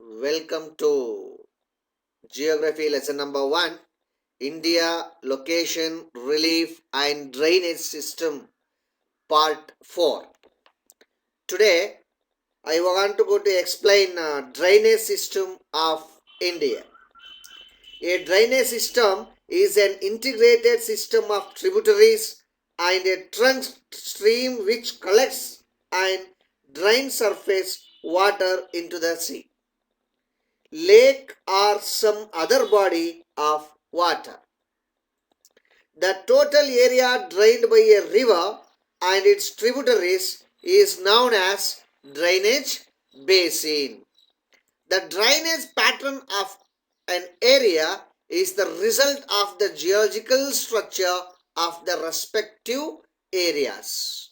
Welcome to Geography lesson number 1, India Location, Relief and Drainage System, part 4. Today I want to go to explain drainage system of India. A drainage system is an integrated system of tributaries and a trunk stream which collects and drains surface water into the sea, lake or some other body of water. The total area drained by a river and its tributaries is known as drainage basin. The drainage pattern of an area is the result of the geological structure of the respective areas.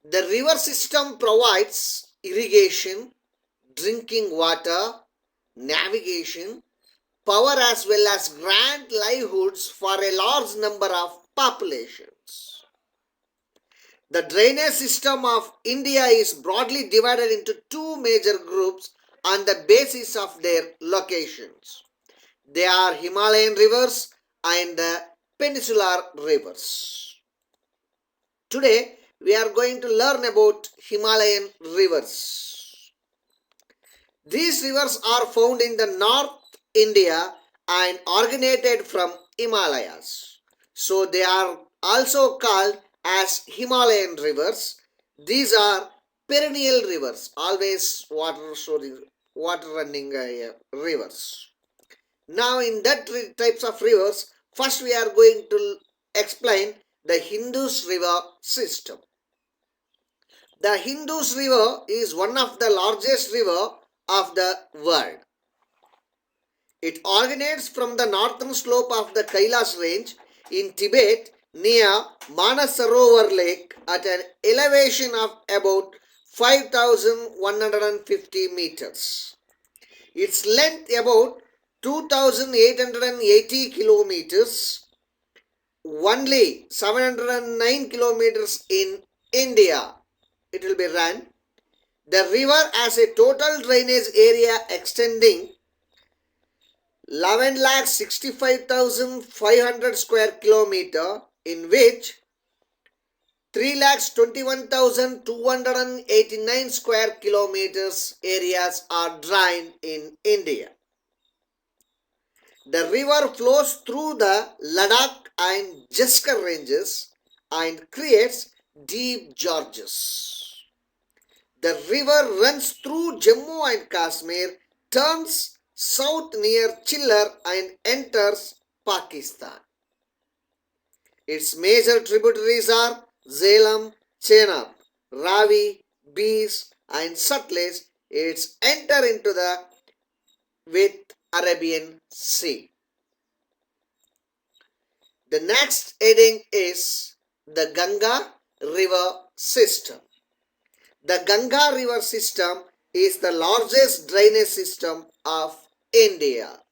The river system provides irrigation, drinking water, navigation, power as well as grant livelihoods for a large number of populations. The drainage system of India is broadly divided into two major groups on the basis of their locations. They are Himalayan rivers and the peninsular rivers. Today we are going to learn about Himalayan rivers. These rivers are found in the North India and originated from Himalayas. So they are also called as Himalayan rivers. These are perennial rivers, always water running rivers. Now in that types of rivers, first we are going to explain the Indus river system. The Indus river is one of the largest river of the world. It originates from the northern slope of the Kailash range in Tibet near Manasarovar lake at an elevation of about 5,150 meters. Its length about 2,880 kilometers, only 709 kilometers in India it will be run. The river has a total drainage area extending 11,65,500 square kilometer, in which 3,21,289 square kilometers areas are drained in India. The river flows through the Ladakh and Jaskar ranges and creates deep gorges. The river runs through Jammu and Kashmir, turns south near Chillar and enters Pakistan. Its major tributaries are Jhelum, Chenab, Ravi, Beas and Sutlej. Its enter into the with Arabian Sea. The next heading is the Ganga river system. The Ganga river system is the largest drainage system of India.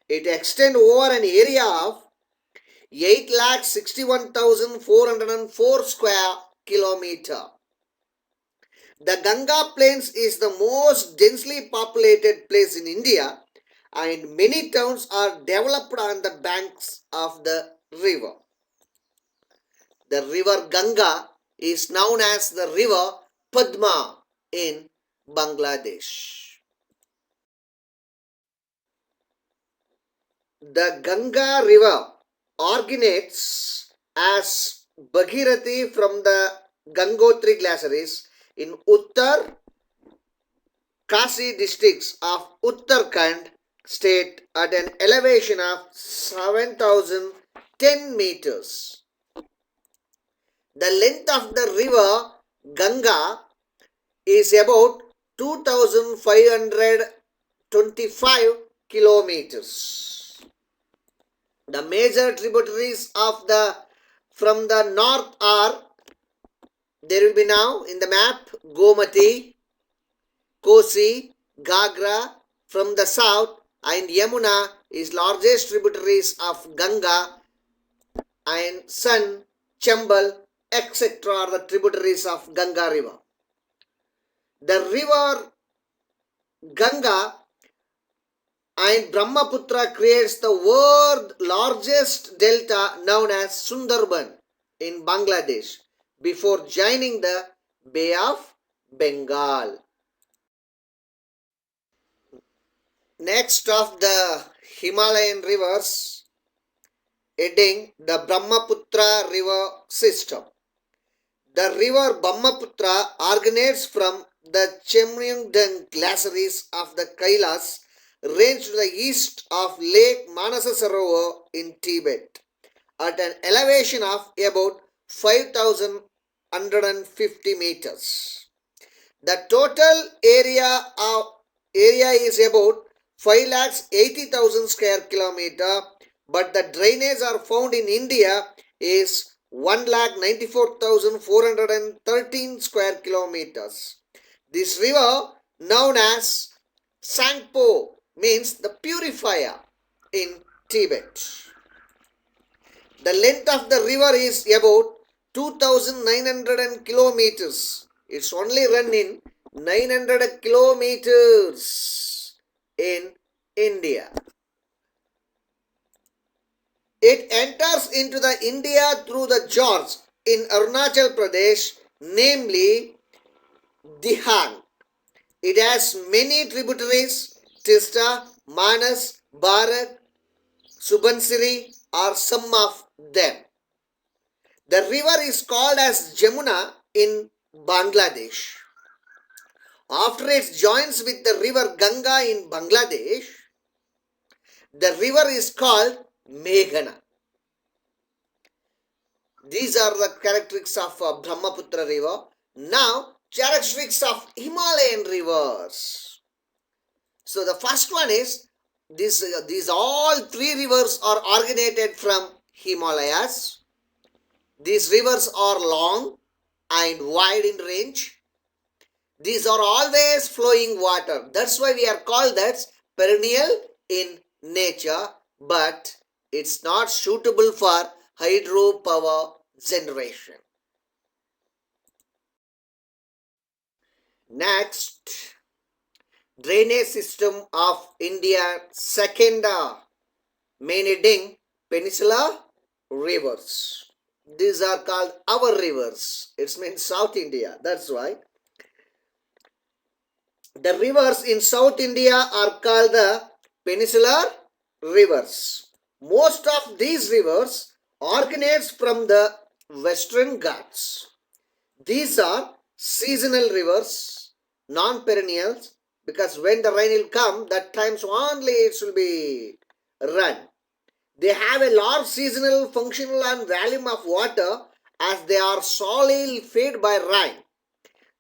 It extends over an area of 8,61,404 square kilometer. The Ganga Plains is the most densely populated place in India and many towns are developed on the banks of the river. The river Ganga is known as the river Padma in Bangladesh. The Ganga river originates as Bhagirathi from the Gangotri glaciers in Uttar Kasi districts of Uttarakhand state at an elevation of 7,010 meters. The length of the river Ganga is about 2,525 kilometers. The major tributaries of from the north are, there will be now in the map, Gomati, Kosi, Gagra. From the south, and Yamuna is largest tributaries of Ganga, and Son, Chambal, etc. are the tributaries of Ganga river. The river Ganga and Brahmaputra creates the world's largest delta known as Sundarban in Bangladesh before joining the Bay of Bengal. Next of the Himalayan rivers, heading the Brahmaputra river system. The river Brahmaputra originates from the Chemyongdang glaciers of the Kailas range to the east of Lake Manasa Sarovar in Tibet at an elevation of about 5,150 meters. The total area is about 5,80,000 square kilometer, but the drainage are found in India is 1,94,413 square kilometers. This river, known as Sangpo, means the purifier in Tibet. The length of the river is about 2,900 kilometers. It's only run in 900 kilometers in India. It enters into the India through the Gorge in Arunachal Pradesh, namely Dihang. It has many tributaries. Tista, Manas, Barak, Subansiri are some of them. The river is called as Jamuna in Bangladesh. After it joins with the river Ganga in Bangladesh, the river is called Meghana. These are the characteristics of Brahmaputra river. Now, characteristics of Himalayan rivers. So the first one is these all three rivers are originated from Himalayas. These rivers are long and wide in range. These are always flowing water. That's why we are called that perennial in nature, but it's not suitable for hydropower generation. Next, drainage system of India. Second main heading, Peninsular rivers. These are called our rivers. It means South India. That's why. The rivers in South India are called the Peninsular rivers. Most of these rivers originate from the Western Ghats. These are seasonal rivers, non-perennials, because when the rain will come, that times only it will be run. They have a large seasonal functional and volume of water as they are solely fed by rain.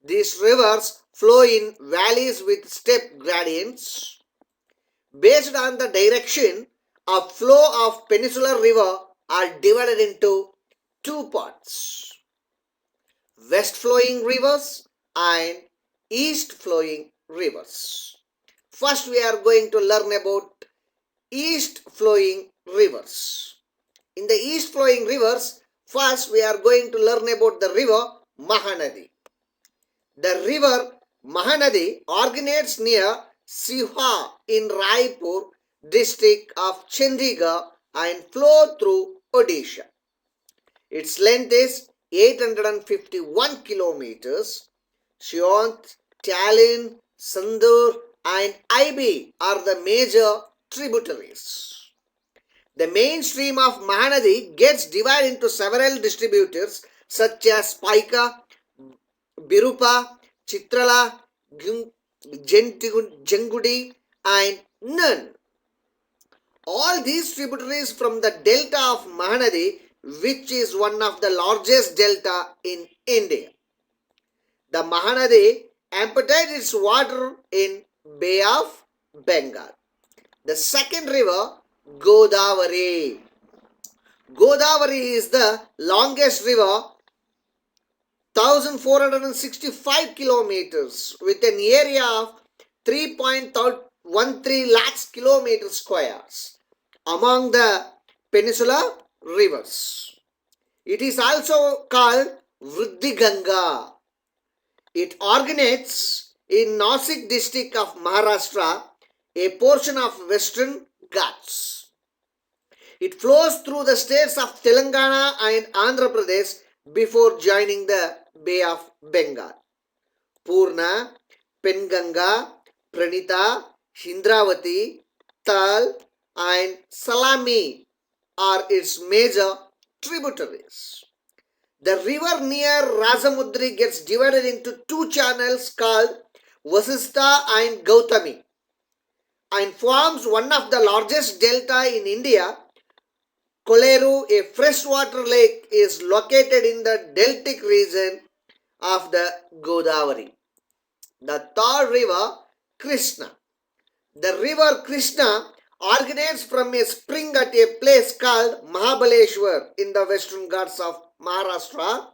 These rivers flow in valleys with step gradients. Based on the direction of flow of peninsular river are divided into two parts: west flowing rivers and east flowing rivers. First we are going to learn about east flowing rivers. In the east flowing rivers, first we are going to learn about the river Mahanadi. The river Mahanadi originates near Sihwa in Raipur district of Chandigarh and flow through Odisha. Its length is 851 kilometers. Shiont, Talin, Sandur and Ibi are the major tributaries. The main stream of Mahanadi gets divided into several distributors such as Paika, Birupa, Chitrala, Jengudi and Nun. All these tributaries from the delta of Mahanadi, which is one of the largest delta in India. The Mahanadi empties its water in Bay of Bengal. The second river, Godavari. Godavari is the longest river, 1,465 kilometers with an area of 3.13 lakhs kilometers squares among the peninsular rivers. It is also called Vriddhi Ganga. It originates in Nasik district of Maharashtra, a portion of Western Ghats. It flows through the states of Telangana and Andhra Pradesh before joining the Bay of Bengal. Purna, Penganga, Pranita, Hindravati, Tal, and Salami are its major tributaries. The river near Rajamundry gets divided into two channels called Vasistha and Gautami and forms one of the largest delta in India. Koleru, a freshwater lake, is located in the deltic region of the Godavari. The third river, Krishna. The river Krishna originates from a spring at a place called Mahabaleshwar in the western Ghats of Maharashtra.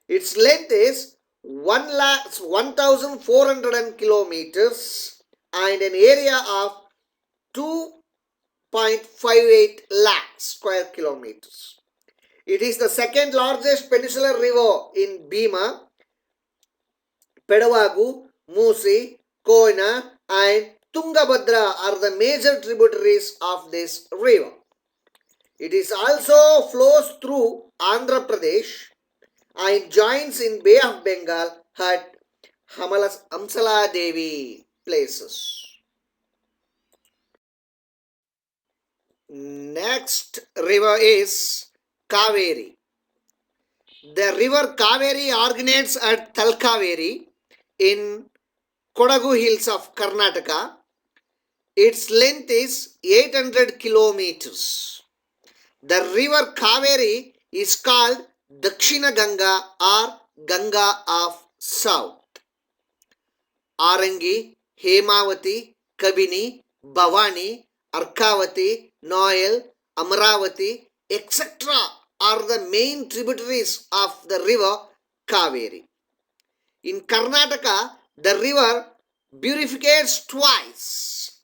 Its length is 1,400 kilometers and an area of 2.58 lakh square kilometers. It is the second largest peninsular river in Bhima, Pedavagu, Musi, Koyna, and Tungabhadra are the major tributaries of this river. It is also flows through Andhra Pradesh and joins in Bay of Bengal at Hamsala Devi places. Next river is Kaveri. The river Kaveri originates at Talkaveri in Kodagu hills of Karnataka. Its length is 800 kilometers. The river Kaveri is called Dakshina Ganga or Ganga of South. Arangi, Hemavati, Kabini, Bhavani, Arkavati, Noel, Amaravati, etc. are the main tributaries of the river Kaveri. In Karnataka, the river bifurcates twice,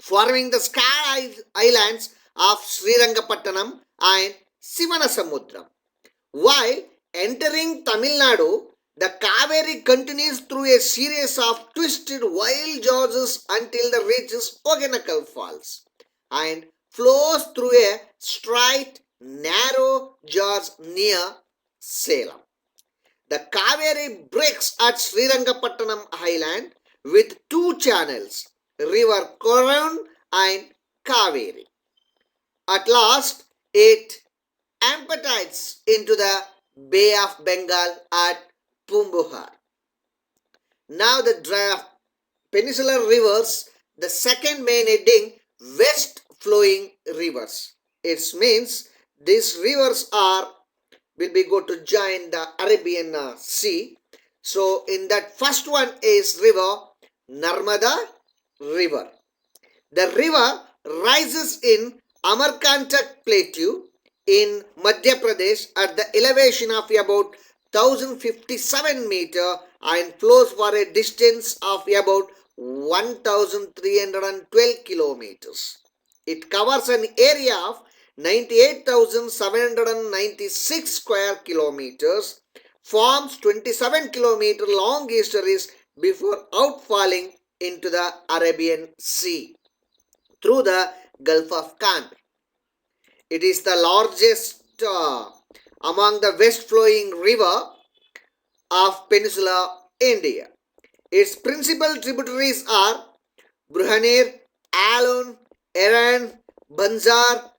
forming the sky islands of Srirangapattanam and Sivanasamudram. While entering Tamil Nadu, the Kaveri continues through a series of twisted wild gorges until it reaches Oganakal Falls and flows through a straight, narrow gorge near Salem. The Kaveri breaks at Srirangapattanam Island with two channels, River Koran and Kaveri. At last, it empties into the Bay of Bengal at Pumbuhar. Now the peninsular rivers, the second main heading, west flowing rivers. It means these rivers will be go to join the Arabian Sea. So in that first one is river Narmada River. The river rises in Amarkantak Plateau in Madhya Pradesh at the elevation of about 1057 meter and flows for a distance of about 1312 kilometers. It covers an area of 98,796 square kilometers, forms 27 kilometer long estuaries before outfalling into the Arabian Sea through the Gulf of Canberra. It is the largest among the west flowing river of peninsular India. Its principal tributaries are Bruhanir, Alon, Eran, Banjar,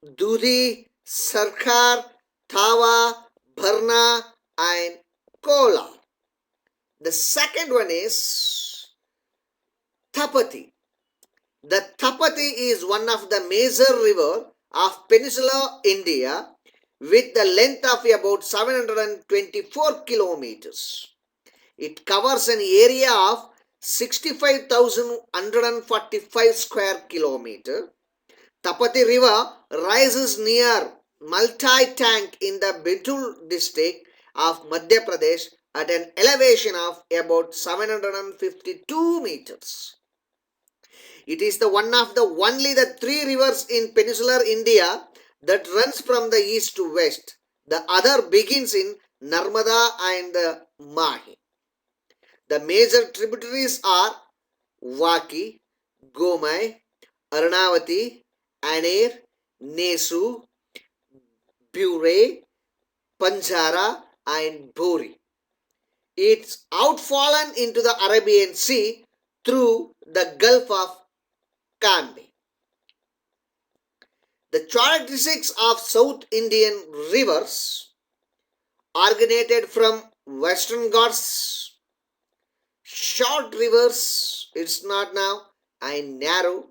Dudhi, Sarkar, Thawa, Bharna, and Kolar. The second one is Tapati. The Tapati is one of the major rivers of peninsular India with the length of about 724 kilometers. It covers an area of 65,145 square kilometers. Tapati river rises near Maltai Tank in the Betul district of Madhya Pradesh at an elevation of about 752 meters. It is only the three rivers in peninsular India that runs from the east to west. The other begins in Narmada and Mahi. The major tributaries are Vaki, Gomai, Arnavati, Aner, Nesu, Bure, Panjara, and Bhori. It's outfallen into the Arabian Sea through the Gulf of Kanbe. The characteristics of South Indian rivers originated from Western Ghats, short rivers, it's not now, and narrow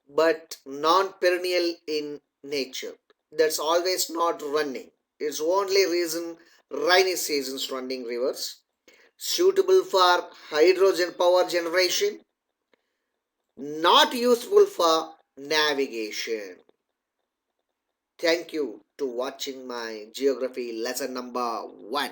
but non-perennial in nature. That's always not running. It's only reason rainy seasons running rivers. Suitable for hydrogen power generation, not useful for navigation. Thank you to watching my geography lesson number 1.